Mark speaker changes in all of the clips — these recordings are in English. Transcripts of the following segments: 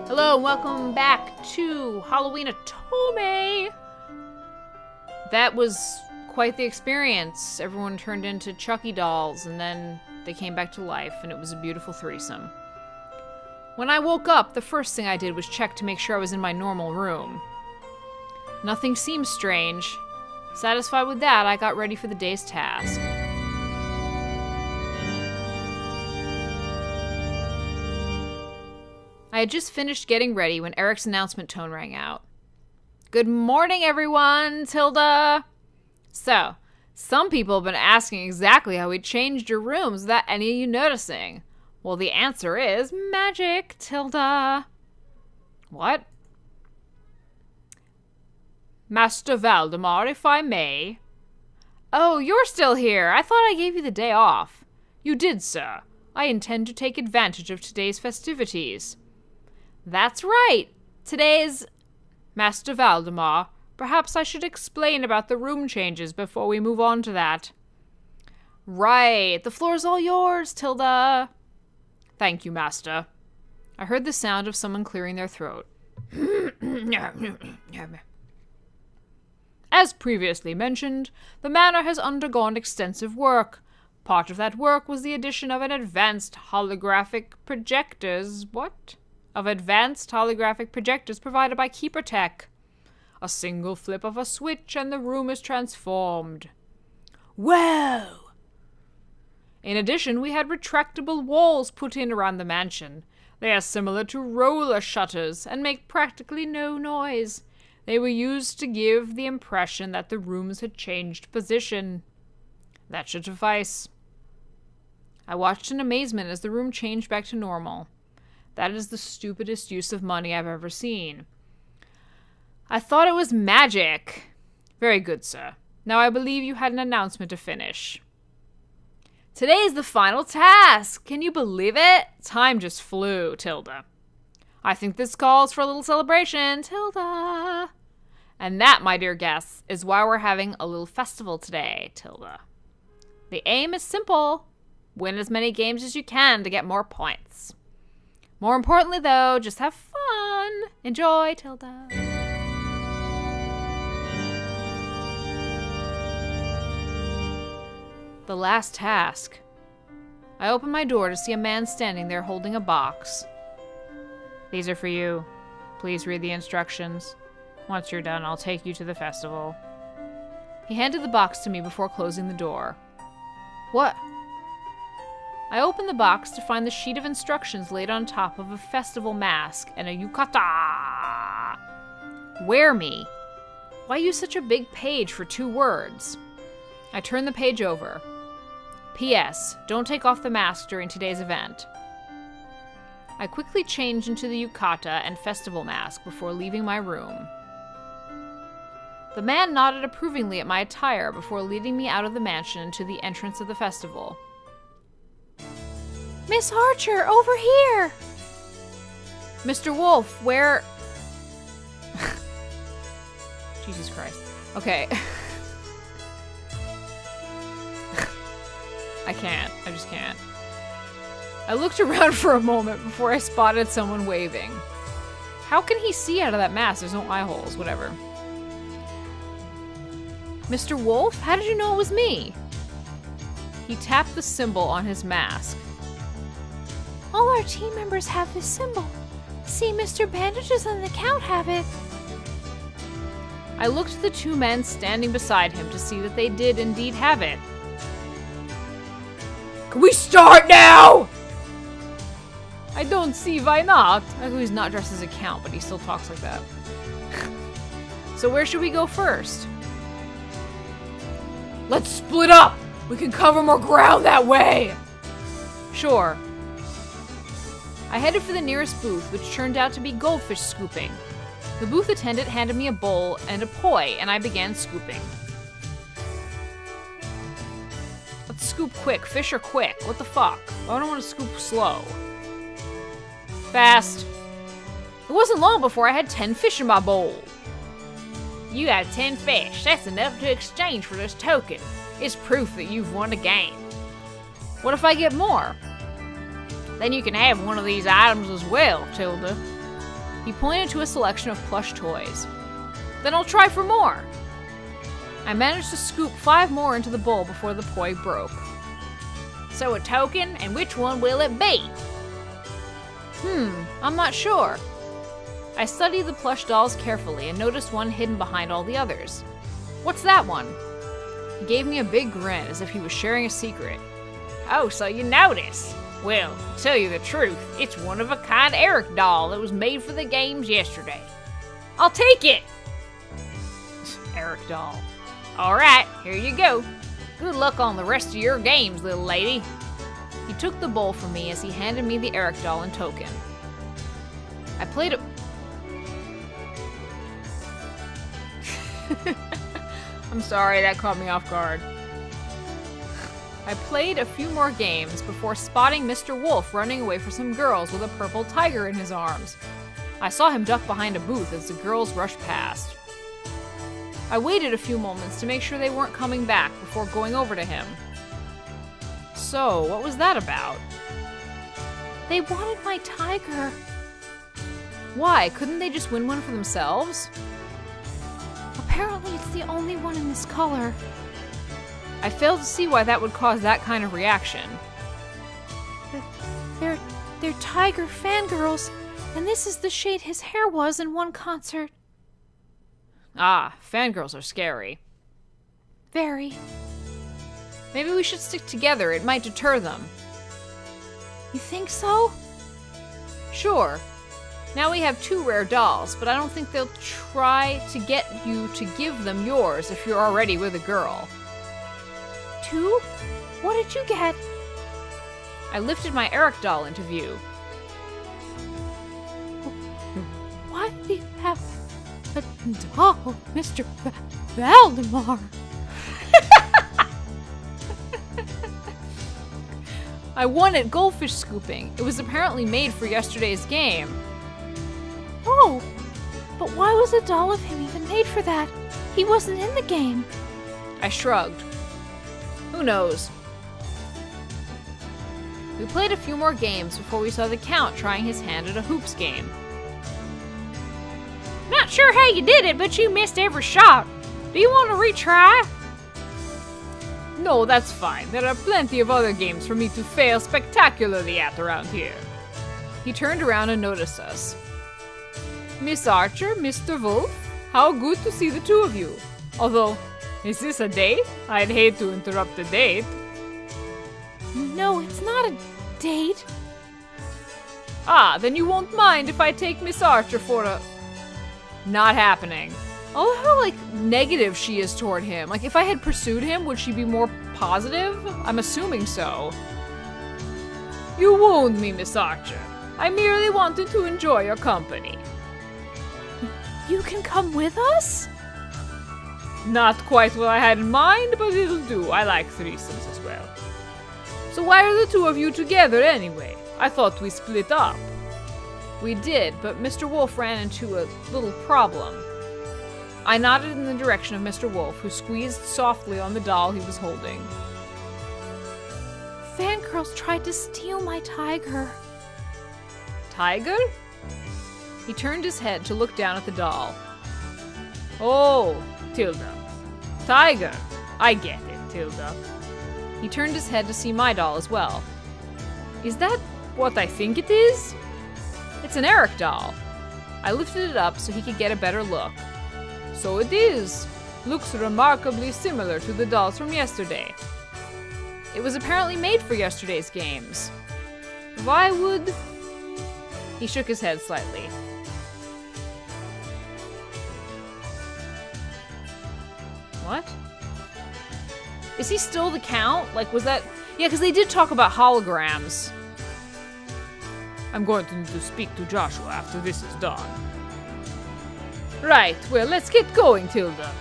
Speaker 1: Hello, and welcome back to Halloween Otome. That was quite the experience. Everyone turned into Chucky dolls, and then they came back to life, and it was a beautiful threesome. When I woke up, the first thing I did was check to make sure I was in my normal room. Nothing seemed strange. Satisfied with that, I got ready for the day's task. I had just finished getting ready when Eric's announcement tone rang out. Good morning, everyone, Tilda! So, some people have been asking exactly how we changed your rooms without any of you noticing. Well, the answer is magic, Tilda. What? Master Valdemar, if I may. Oh, you're still here. I thought I gave you the day off. You did, sir. I intend to take advantage of today's festivities. That's right. Today's... Master Valdemar, perhaps I should explain about the room changes before we move on to that. Right. The floor's all yours, Tilda. Thank you, Master. I heard the sound of someone clearing their throat. As previously mentioned, the manor has undergone extensive work. Part of that work was the addition of advanced holographic projectors provided by Keeper Tech. A single flip of a switch and the room is transformed. Whoa! In addition, we had retractable walls put in around the mansion. They are similar to roller shutters and make practically no noise. They were used to give the impression that the rooms had changed position. That should suffice. I watched in amazement as the room changed back to normal. That is the stupidest use of money I've ever seen. I thought it was magic. Very good, sir. Now I believe you had an announcement to finish. Today is the final task. Can you believe it? Time just flew, Tilda. I think this calls for a little celebration, Tilda. And that, my dear guests, is why we're having a little festival today, Tilda. The aim is simple. Win as many games as you can to get more points. More importantly, though, just have fun. Enjoy, Tilda. The last task. I open my door to see a man standing there holding a box. These are for you. Please read the instructions. Once you're done, I'll take you to the festival. He handed the box to me before closing the door. What? I opened the box to find the sheet of instructions laid on top of a festival mask and a yukata. Wear me. Why use such a big page for 2 words? I turned the page over. P.S. Don't take off the mask during today's event. I quickly changed into the yukata and festival mask before leaving my room. The man nodded approvingly at my attire before leading me out of the mansion to the entrance of the festival. Miss Archer, over here! Mr. Wolf, where... Jesus Christ. Okay. I can't. I just can't. I looked around for a moment before I spotted someone waving. How can he see out of that mask? There's no eye holes. Whatever. Mr. Wolf, how did you know it was me? He tapped the symbol on his mask. All our team members have this symbol. See, Mr. Bandages and the Count have it. I looked at the 2 men standing beside him to see that they did indeed have it. Can we start now? I don't see why not. I know he's not dressed as a count, but he still talks like that. So where should we go first? Let's split up! We can cover more ground that way! Sure. I headed for the nearest booth, which turned out to be goldfish scooping. The booth attendant handed me a bowl and a poi, and I began scooping. Let's scoop quick. Fish are quick. What the fuck? I don't want to scoop slow. Fast. It wasn't long before I had 10 fish in my bowl. You have 10 fish. That's enough to exchange for this token. It's proof that you've won a game. What if I get more? Then you can have one of these items as well, Tilda. He pointed to a selection of plush toys. Then I'll try for more. I managed to scoop 5 more into the bowl before the poi broke. So a token, and which one will it be? I'm not sure. I studied the plush dolls carefully and noticed one hidden behind all the others. What's that one? He gave me a big grin as if he was sharing a secret. Oh, so you notice? Well, to tell you the truth, it's one-of-a-kind Eric doll that was made for the games yesterday. I'll take it! Eric doll. Alright, here you go. Good luck on the rest of your games, little lady. He took the bowl from me as he handed me the Eric doll in token. I played it. I'm sorry, that caught me off guard. I played a few more games before spotting Mr. Wolf running away from some girls with a purple tiger in his arms. I saw him duck behind a booth as the girls rushed past. I waited a few moments to make sure they weren't coming back before going over to him. So, what was that about? They wanted my tiger. Why? Couldn't they just win one for themselves? Apparently it's the only one in this color. I fail to see why that would cause that kind of reaction. They're tiger fangirls, and this is the shade his hair was in one concert. Ah, fangirls are scary. Very. Maybe we should stick together, it might deter them. You think so? Sure. Now we have 2 rare dolls, but I don't think they'll try to get you to give them yours if you're already with a girl. 2? What did you get? I lifted my Eric doll into view. Why do you have a doll, Mr. Valdemar? I won at goldfish scooping. It was apparently made for yesterday's game. Oh, but why was a doll of him even made for that? He wasn't in the game. I shrugged. Who knows? We played a few more games before we saw the Count trying his hand at a hoops game. Not sure how you did it, but you missed every shot. Do you want to retry? No, that's fine. There are plenty of other games for me to fail spectacularly at around here. He turned around and noticed us. Miss Archer, Mr. Wolf, how good to see the 2 of you. Although, is this a date? I'd hate to interrupt the date. No, it's not a date. Ah, then you won't mind if I take Miss Archer for a... Not happening. I love how, negative she is toward him. If I had pursued him, would she be more positive? I'm assuming so. You wound me, Miss Archer. I merely wanted to enjoy your company. You can come with us? Not quite what I had in mind, but it'll do. I like threesomes as well. So why are the 2 of you together anyway? I thought we split up. We did, but Mr. Wolf ran into a little problem. I nodded in the direction of Mr. Wolf, who squeezed softly on the doll he was holding. Fangirls tried to steal my tiger. Tiger? He turned his head to look down at the doll. Oh, Tilda. Tiger. I get it, Tilda. He turned his head to see my doll as well. Is that what I think it is? It's an Eric doll. I lifted it up so he could get a better look. So it is. Looks remarkably similar to the dolls from yesterday. It was apparently made for yesterday's games. Why would... He shook his head slightly. What? Is he still the Count? Was that... Yeah, because they did talk about holograms. I'm going to need to speak to Joshua after this is done. Right, well, let's get going, Tilda.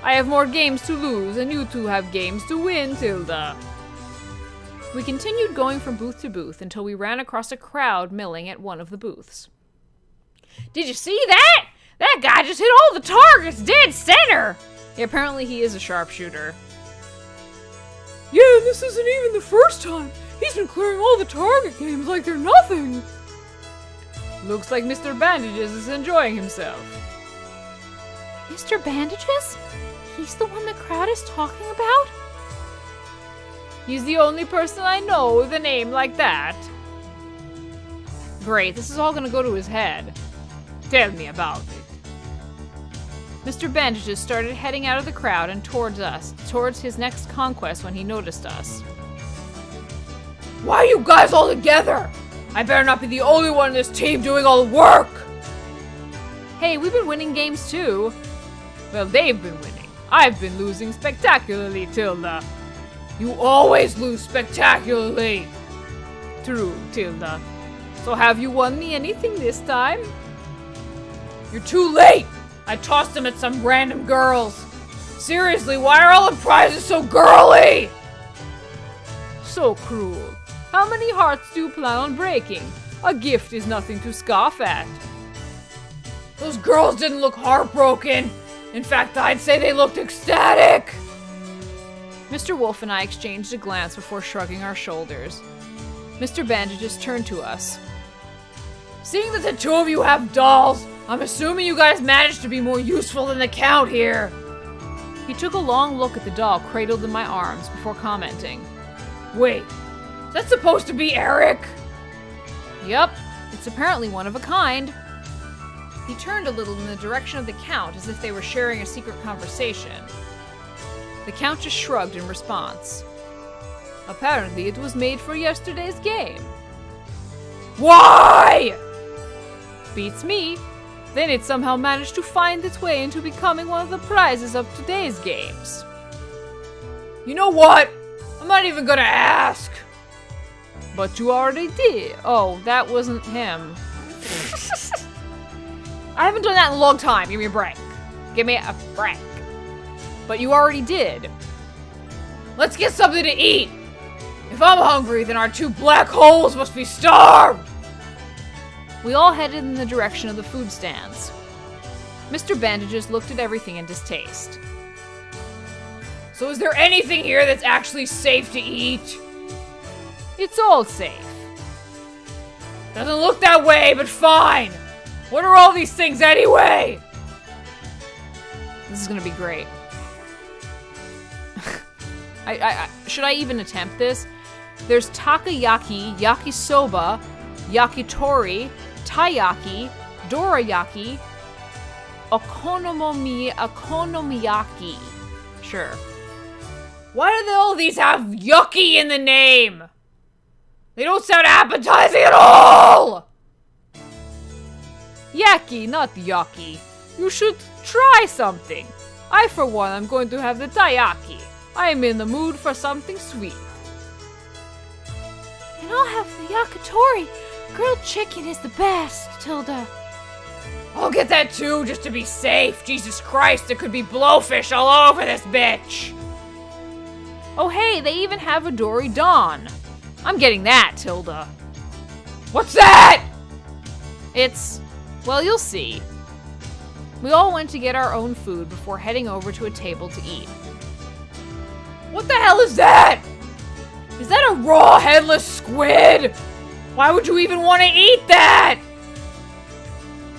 Speaker 1: I have more games to lose, and you 2 have games to win, Tilda. We continued going from booth to booth until we ran across a crowd milling at one of the booths. Did you see that? That guy just hit all the targets dead center! Yeah, apparently he is a sharpshooter. Yeah, this isn't even the first time. He's been clearing all the target games like they're nothing. Looks like Mr. Bandages is enjoying himself.
Speaker 2: Mr. Bandages? He's the one the crowd is talking about?
Speaker 1: He's the only person I know with a name like that. Great, this is all gonna go to his head. Tell me about it. Mr. Bandages started heading out of the crowd and towards his next conquest when he noticed us. Why are you guys all together? I better not be the only one in this team doing all the work! Hey, we've been winning games too. Well, they've been winning. I've been losing spectacularly, Tilda. You always lose spectacularly. True, Tilda. So have you won me anything this time? You're too late! I tossed them at some random girls. Seriously, why are all the prizes so girly? So cruel. How many hearts do you plan on breaking? A gift is nothing to scoff at. Those girls didn't look heartbroken. In fact, I'd say they looked ecstatic. Mr. Wolf and I exchanged a glance before shrugging our shoulders. Mr. Bandages turned to us. Seeing that the two of you have dolls, I'm assuming you guys managed to be more useful than the Count here. He took a long look at the doll cradled in my arms before commenting. Wait, is that supposed to be Eric? Yup, it's apparently one of a kind. He turned a little in the direction of the Count as if they were sharing a secret conversation. The Count just shrugged in response. Apparently it was made for yesterday's game. Why? Beats me. Then it somehow managed to find its way into becoming one of the prizes of today's games. You know what? I'm not even gonna ask. But you already did. Oh, that wasn't him. I haven't done that in a long time. Give me a break. Give me a break. But you already did. Let's get something to eat. If I'm hungry, then our two black holes must be starved. We all headed in the direction of the food stands. Mr. Bandages looked at everything in distaste. So is there anything here that's actually safe to eat? It's all safe. Doesn't look that way, but fine. What are all these things anyway? This is gonna be great. Should I even attempt this? There's takoyaki, yakisoba, yakitori, taiyaki, dorayaki, okonomiyaki. Sure. Why do all these have yucky in the name? They don't sound appetizing at all! Yaki, not yucky. You should try something. I, for one, am going to have the taiyaki. I am in the mood for something sweet.
Speaker 2: And I'll have the yakitori. Grilled chicken is the best, Tilda.
Speaker 1: I'll get that too, just to be safe. Jesus Christ, there could be blowfish all over this bitch. Oh hey, they even have a Dory Dawn. I'm getting that, Tilda. What's that? It's... well, you'll see. We all went to get our own food before heading over to a table to eat. What the hell is that? Is that a raw headless squid? Why would you even want to eat that?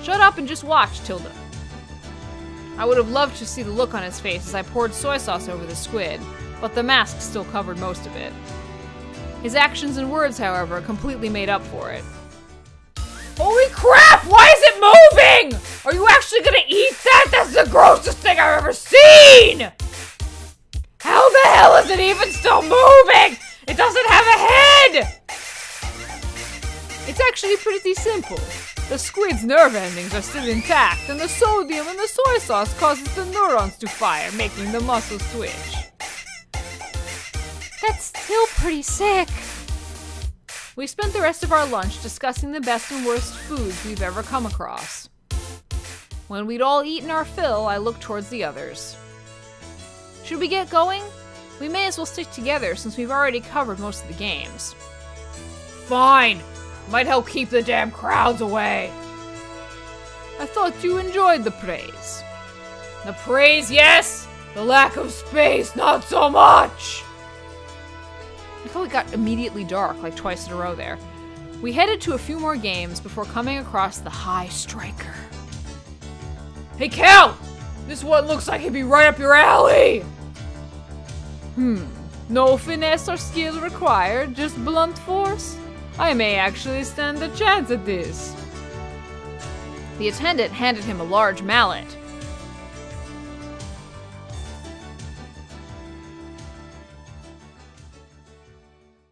Speaker 1: Shut up and just watch, Tilda. I would have loved to see the look on his face as I poured soy sauce over the squid, but the mask still covered most of it. His actions and words, however, completely made up for it. Holy crap! Why is it moving? Are you actually gonna eat that? That's the grossest thing I've ever seen! How the hell is it even still moving? It doesn't have a head! It's actually pretty simple. The squid's nerve endings are still intact, and the sodium in the soy sauce causes the neurons to fire, making the muscles twitch.
Speaker 2: That's still pretty sick.
Speaker 1: We spent the rest of our lunch discussing the best and worst foods we've ever come across. When we'd all eaten our fill, I looked towards the others. Should we get going? We may as well stick together since we've already covered most of the games. Fine! Might help keep the damn crowds away. I thought you enjoyed the praise. The praise, yes! The lack of space, not so much! Look how it got immediately dark, like twice in a row there. We headed to a few more games before coming across the High Striker. Hey, Cal! This one looks like it'd be right up your alley! No finesse or skill required, just blunt force? I may actually stand a chance at this. The attendant handed him a large mallet.